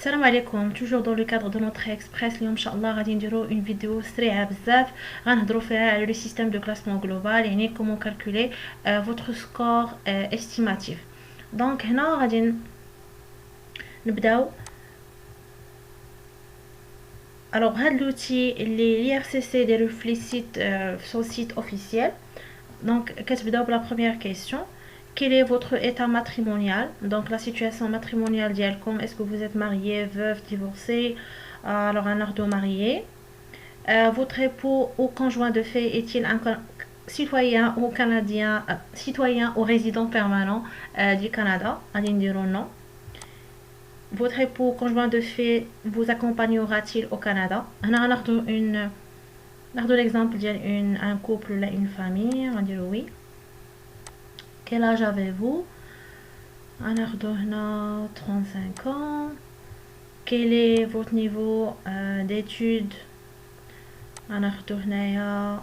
Salam alaikum, toujours dans le cadre de notre express, اليوم ان شاء الله غادي نديرو une vidéo سريعة بزاف غنهضرو فيها على le système de classement global يعني comment calculer votre score estimatif. Donc هنا غادي نبداو. Alors هاد l'outil اللي l'IRCC دايرو في site son site officiel. Donc كتبداو بلا première question. Quel est votre état matrimonial? Donc la situation matrimoniale ديالكم, est-ce que vous êtes marié, veuf, divorcé? Alors un ardo marié. Votre époux ou conjoint de fait est-il un citoyen ou canadien, citoyen ou résident permanent du Canada? غادي نديرو non. Votre époux ou conjoint de fait vous accompagnera-t-il au Canada? هنا ناخدو l'exemple ديال un couple ou une famille. غنديرو oui. Quel âge avez-vous? غناخدو هنا 35 ans. Quel est votre niveau d'études? غناخدو هنايا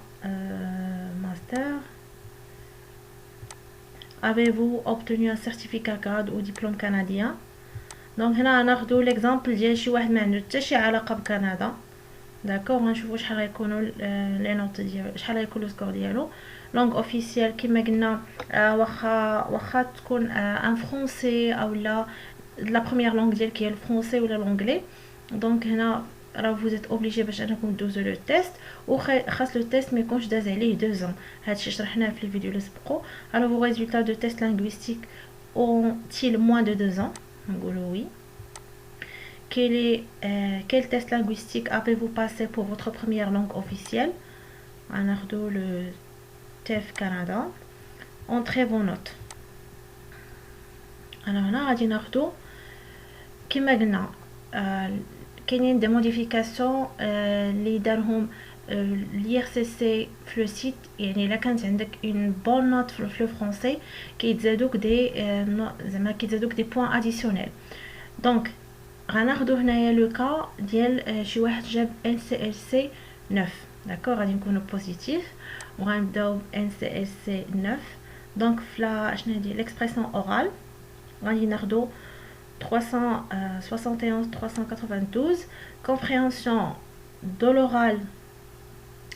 master. Avez-vous obtenu un certificat grade ou diplôme canadien? دونك هنا غناخدو l'exemple ديال شي واحد ما عنده حتى شي علاقه بكندا. داكوغ غنشوفو شحال غيكونوا لي نوت ديالو, شحال غيكون لو سكور ديالو. لونغ اوفيسيال كما قلنا واخا تكون ان فرونسي او لا لا بروميير لونغ ديالك هي الفرونسي ولا لونغلي. دونك هنا راه فوزيت اوبليجي باش انكم دوزو لو تيست, وخاص لو تيست ما يكونش داز عليه 2 ans. هادشي شرحناه في الفيديو اللي سبقوا. alors vos résultats de test linguistique ont-ils moins de 2 ans? نقولوا oui. Quel test linguistique avez-vous passé pour votre première langue officielle? غناخدو le TEF Canada en très bonne note. alors هنا غادي ناخدو كما قلنا كاينين دي موديفيكاسيون اللي دارهم l'IRCC في لو سيت. يعني الا كانت عندك اون بون نوت في لو فرونسي كيتزادوك دي زعما كيتزادوك دي بوين اديسيونيل. دونك غناخدو هنايا لو كا ديال شي واحد جاب NCLC 9. داكوغ غادي نكونو بوزيتيف وغنبداو NCLC 9. دونك فلا شنو هادي ليكسبرسيون اورال غادي ناخدو 371 392. compréhension de l'oral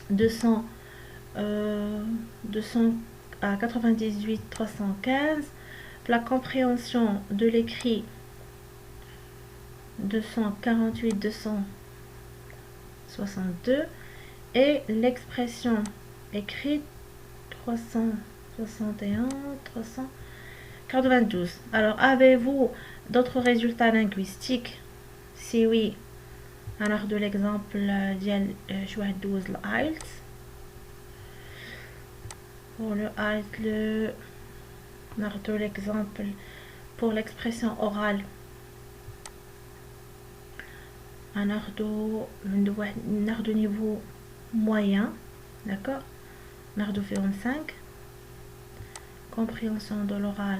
200 à 98 315. la compréhension de l'écrit 248 262 et l'expression écrite 361 392. alors avez-vous d'autres résultats linguistiques? si oui غناخدو l'exemple ديال شي واحد دوز الآيلتس. pour le IELTS ناخدو l'exemple pour l'expression orale. ناخدو niveau moyen. d'accord, ناخدو فيهم 5. compréhension de l'oral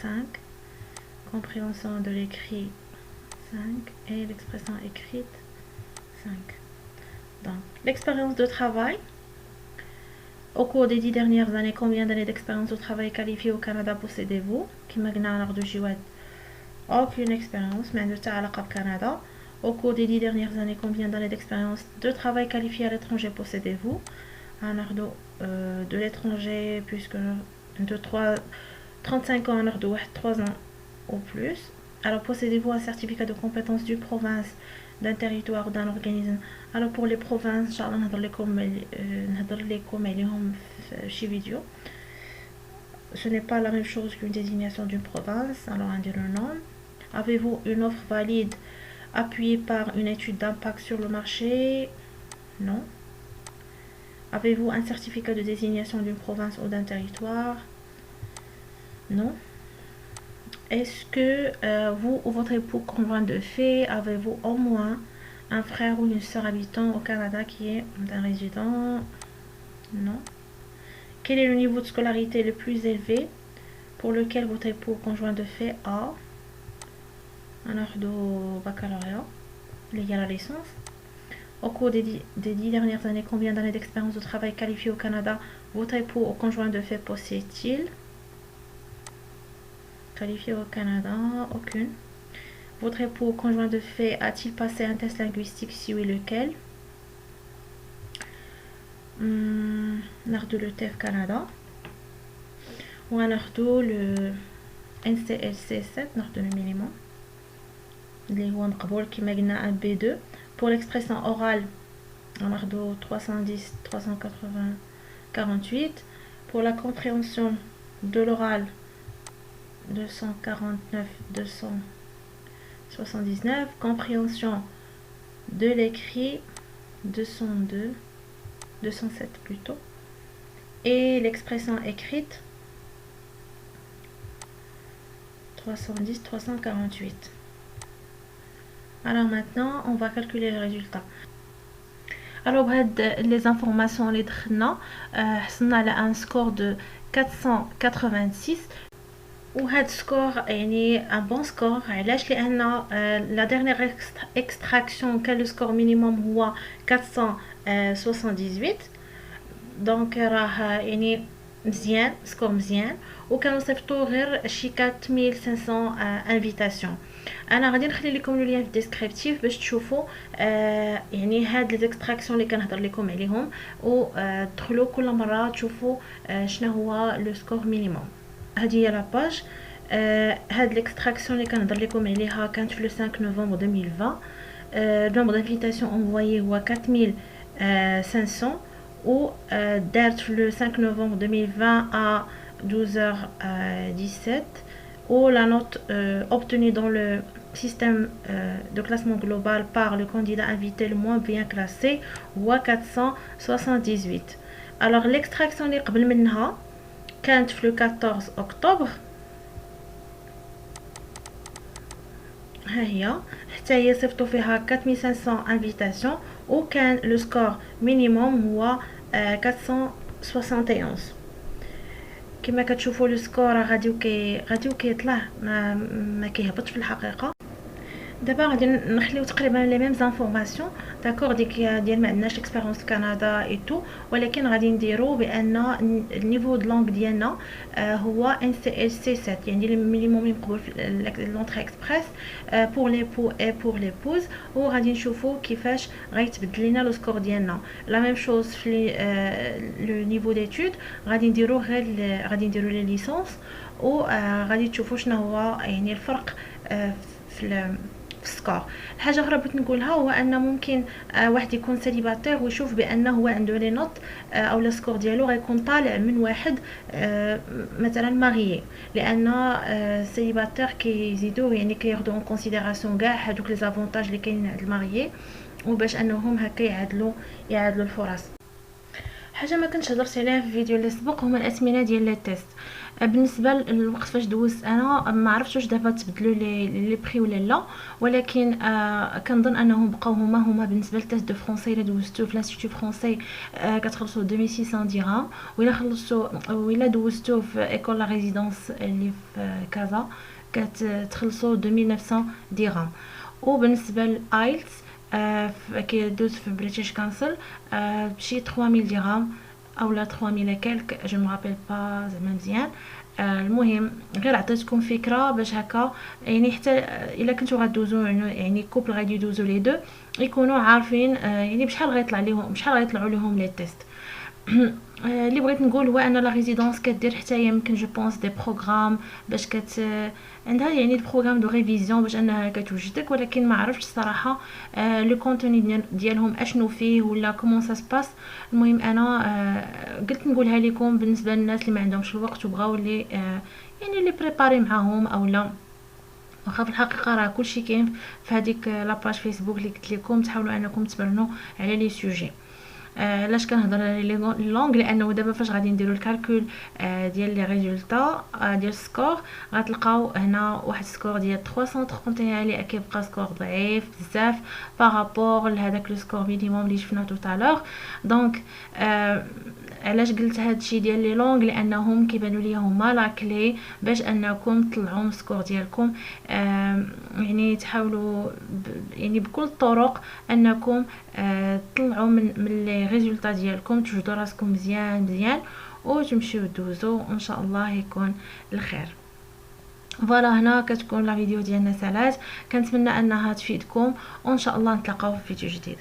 5. compréhension de l'écrit 5 et l'expression écrite 5. donc l'expérience de travail au cours des 10 dernières années, combien d'années d'expérience de travail qualifiée au Canada possédez-vous? كما قلنا ناخدو شي واحد aucune expérience ما عنده حتى علاقه بكندا. au cours des 10 dernières années, combien d'années d'expérience de travail qualifiée à l'étranger possédez-vous? ناخدو de l'étranger puisque de 35 ans ناخدو واحد 3 ans ou plus. alors possédez-vous un certificat de compétence d'une province, d'un territoire ou d'un organisme? alors pour les provinces ان شاء الله نهضر لكم عليهم في شي فيديو. ce n'est pas la même chose qu'une désignation d'une province. alors on dit non. avez-vous une offre valide appuyée par une étude d'impact sur le marché? non. avez-vous un certificat de désignation d'une province ou d'un territoire? non. est-ce que vous ou votre époux conjoint de fait avez-vous au moins un frère ou une sœur habitant au Canada qui est un résident? non. quel est le niveau de scolarité le plus élevé pour lequel votre époux conjoint de fait a? un baccalauréat légal à licence. au cours des 10 dernières années, combien d'années d'expérience de travail qualifiée au Canada votre époux ou conjoint de fait possède-t-il? qualifié au Canada, aucune. Votre époux conjoint de fait a-t-il passé un test linguistique? Si oui, lequel? ناخدو le TEF Canada وغناخدو le NCLC 7 ناخدو le minimum اللي هو مقبول كما قلنا un B2. Pour l'expression orale غناخدو 310 380 48. Pour la compréhension de l'oral 249 279. Compréhension de l'écrit 202 207 plutôt. Et l'expression écrite 310 348. Alors maintenant on va calculer le résultat. Alors بهاد les informations اللي دخلنا حصلنا على un score de 486. وهاد سكور يعني ان بون سكور. علاش؟ لان لا ديرنيير اكستراكسيون كان لو سكور مينيموم هو 478. دونك راه يعني مزيان، سكور مزيان. وكانوا صيفطوا غير شي 4500 انفيتاسيون. انا غادي نخلي لكم لو لين في الديسكريبتيف باش تشوفوا يعني هاد لي اكستراكسيون اللي كنهضر لكم عليهم، ودخلوا كل مره تشوفوا شنو هو لو سكور مينيموم. هذه هي لاباج. هاد ليكستراكسيون اللي كنهضر لكم عليها كانت في لو 5 نوفمبر 2020. النومبر دانفيتاسيون انفويي هو 4500 و دارت في لو 5 نوفمبر 2020 à 12h17. ou la note obtenue dans le système de classement global par le candidat invité le moins bien classé هو 478. alors l'extraction اللي قبل منها كانت في le 14 octobre. ها هي حتى هي صيفطوا فيها 4500 انفيتاسيون وكان لو سكور مينيموم هو 471. كما كتشوفوا لو سكور غادي كيطلع ما كيهبطش في الحقيقه. دابا غادي نخليو تقريبا لي ميم زانفورماسيون داكور ديال ما عندناش اكسبيريونس كندا اي تو، ولكن غادي نديرو بان النيفو د لونغ ديالنا هو NCLC 7 يعني المينيموم مقبول في لونطري اكسبريس بور لي بو اي بور لي بوز. وغادي نشوفو كيفاش غيتبدل لينا لو سكور ديالنا. لا ميم شوز في لو نيفو ديتود غادي نديرو غير غادي نديرو لي ليسونس وغادي تشوفوا شنو هو يعني الفرق في السكور. الحاجه اخرى بغيت نقولها هو ان ممكن واحد يكون سيليباتير ويشوف بانه هو عنده لي نوت او لا سكور ديالو غيكون طالع من واحد مثلا ماريي، لان سيليباتير كيزيدوا يعني كياخذوا اون كونسيديراسيون كاع هذوك لي زافونتاج اللي كاينين عند الماريي وباش انهم هكا يعادلوا الفرص. حاجه ما كنتش هضرت عليها في الفيديو اللي سبق هما الاسمنه ديال لي تيست. بالنسبه للوقت فاش دوزت انا ما عرفتش واش دابا تبدلوا لي بري ولا لا، ولكن كنظن انهم بقاو هما بالنسبه للتيست دو فرونسي اللي دوزتو في لانستيتو فرونسي كتخلصوا 2600 درهم، ولا دوزتو في ايكول لا ريزيدونس اللي في كازا كتخلصوا 2900 درهم. وبالنسبه للايلتس كيدوز في بريتيش كانسل بشي 3000 درهم او لا 3000 كالك جو مابيل با زعما مزيان. المهم غير عطيتكم فكره باش هكا يعني حتى الا كنتو غدوزو يعني كوبل غادي يدوزو لي دو يكونوا عارفين يعني بشحال غيطلعوا لهم لي تيست. اللي بغيت نقول هو ان لا ريزيدونس كدير حتى هي يمكن جو بونس دي بروغرام باش عندها يعني البروغرام دو ريفيزيون باش انها كتوجدك، ولكن ما عرفتش الصراحه لو كونتوني ديالهم اشنو فيه ولا كومون سا سباس. المهم انا قلت نقولها لكم بالنسبه للناس اللي ما عندهمش الوقت وبغاو لي يعني لي بريباري معاهم او لا. واخا في الحقيقه راه كلشي كاين في هذيك لاباج فيسبوك اللي قلت لكم تحاولوا انكم تبرنوا على لي سوجي. لاش كنهضر على لي لونغ لانه دابا فاش غادي نديروا الكالكول ديال لي ريزولطا ديال السكور غتلقاو هنا واحد السكور ديال 331 اللي كيبقى سكور ضعيف بزاف بارابور لهداك لو سكور مينيموم اللي شفنا تو تالور. دونك علاش قلت هادشي ديال لي لونغ لانهم كيبانوا ليا هما لا كلي باش انكم تطلعوا السكور ديالكم. يعني تحاولوا يعني بكل الطرق انكم تطلعوا من لي ريزولطا ديالكم، توجدوا راسكم مزيان وتمشيو دوزو وان شاء الله يكون الخير. فوالا هنا كتكون لا فيديو ديالنا سالات. كنتمنى انها تفيدكم، وان شاء الله نتلاقاو في فيديو جديد.